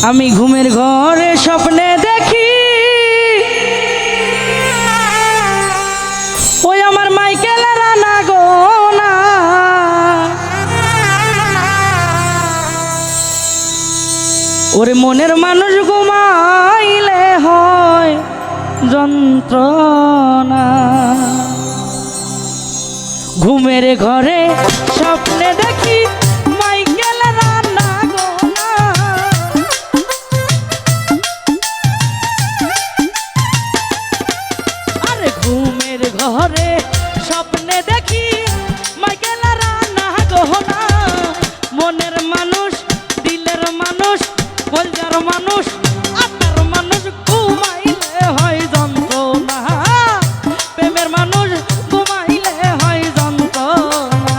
আমি ঘুমের ঘরে স্বপ্নে দেখি ওই আমার মাইকেল রানা গো না, ওরে মনের মানুষ ঘুমাইলে হয় যন্ত্রণা। ঘুমের ঘরে স্বপ্নে দেখি মাইকেল রানা গো না, আরে ঘুমের ঘরে স্বপ্নে দেখি মাইকেল রানা গো না, মনের মানুষ দিলের মানুষ কলজার মানুষ আত্মার মানুষ ঘুমাইলে হয় যন্ত্রণা, প্রেমের মানুষ ঘুমাইলে হয় যন্ত্রণা।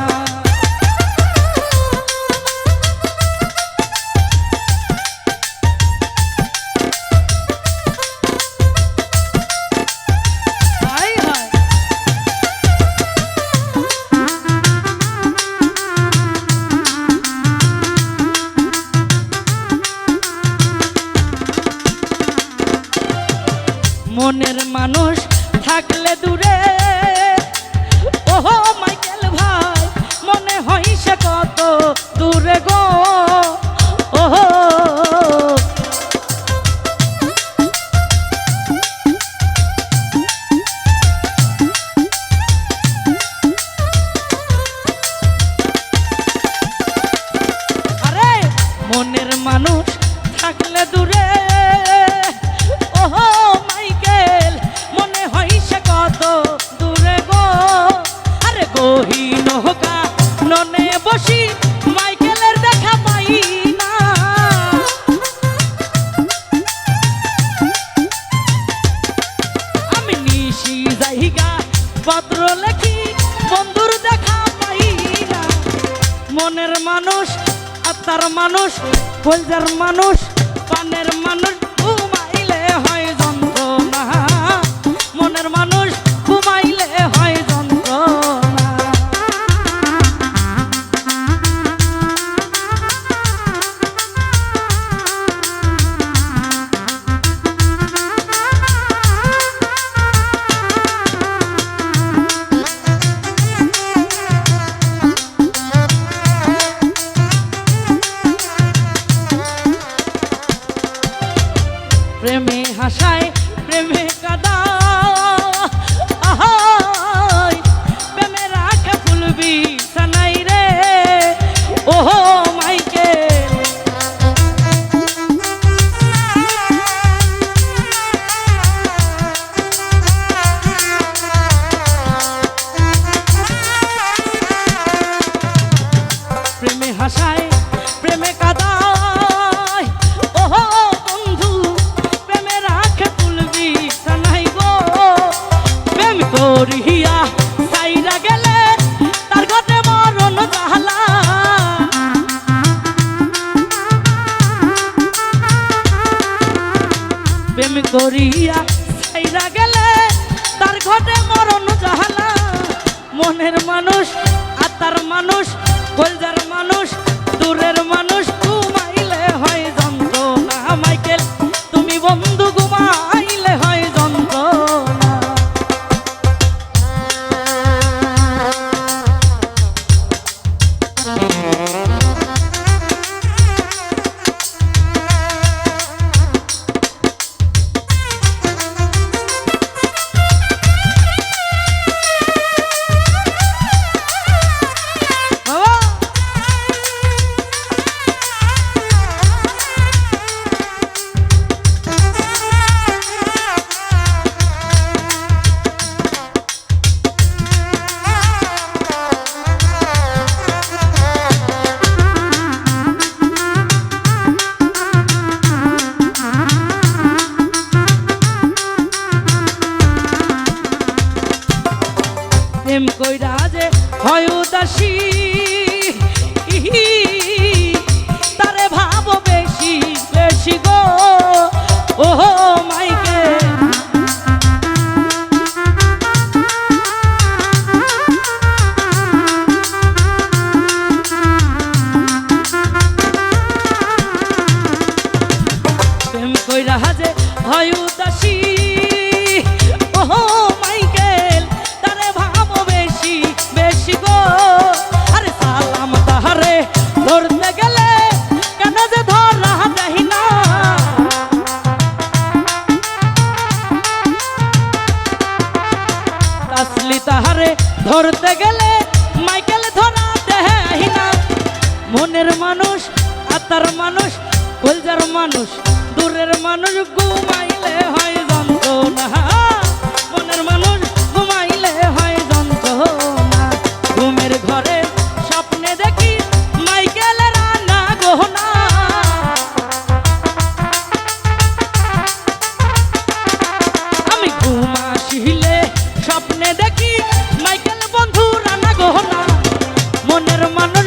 হায় হায় মনের মানুষ থাকলে দূরে, ওহো মাইকেল ভাই মনে হয় সে কত দূরে গো, ওহো আরে মনের মানুষ থাকলে দূরে, ওহো মাইকেল মনে হয় সে কত দূরে গো, আরে গহীন হোকা ননে বসি মাইকেলের দেখা পাই না, আমি নিশি জায়গা পত্র লেখি বন্ধুর দেখা পাই না, মনের মানুষ আত্মার মানুষ কলজার মানুষ পানের মানুষ ঘুমাইলে হয় যন্ত্রণা, মনের মানুষ ঘুমাইলে হয় যন্ত্রণা। প্রেমে হাসায় প্রেমে কাদা, আহাই প্রেমে রাখে ফুলবি সানাই রে, ওহো মাইকেল প্রেমে হাসায় প্রেমে কাদা, ওহো বন্ধু প্রেমে রাখে তুলবি সানাই গো, প্রেম করিয়া সাইরা গেলে তার ঘটে মরণ জাহালা, প্রেম করিয়া সাইরা গেলে তার ঘটে মরণ জাহালা, মনের মানুষ আত্মার মানুষ কলজার মানুষ দূরের মানুষ ঘুমাইলে হয় যন্ত্রণা, মাইকেল তুমি বন্ধু ঘুমাইলে হয় যন্ত্রণা। প্রেম কইরা যে হয় উদাসী, তারে ভাবো বেশি বেশি গো, ওহো মাইকেল মানুষ আত্মার মানুষ কলজার মানুষ দূরের মানুষ ঘুমাইলে হয় যন্ত্রণা মনের মানুষ ঘুমাইলে হয় যন্ত্রণা ঘুমের ঘরে স্বপ্নে দেখি মাইকেলের রান্না গহনা আমি ঘুম আসিলে স্বপ্নে দেখি মাইকেল বন্ধু রান্না গহনা মনের মানুষ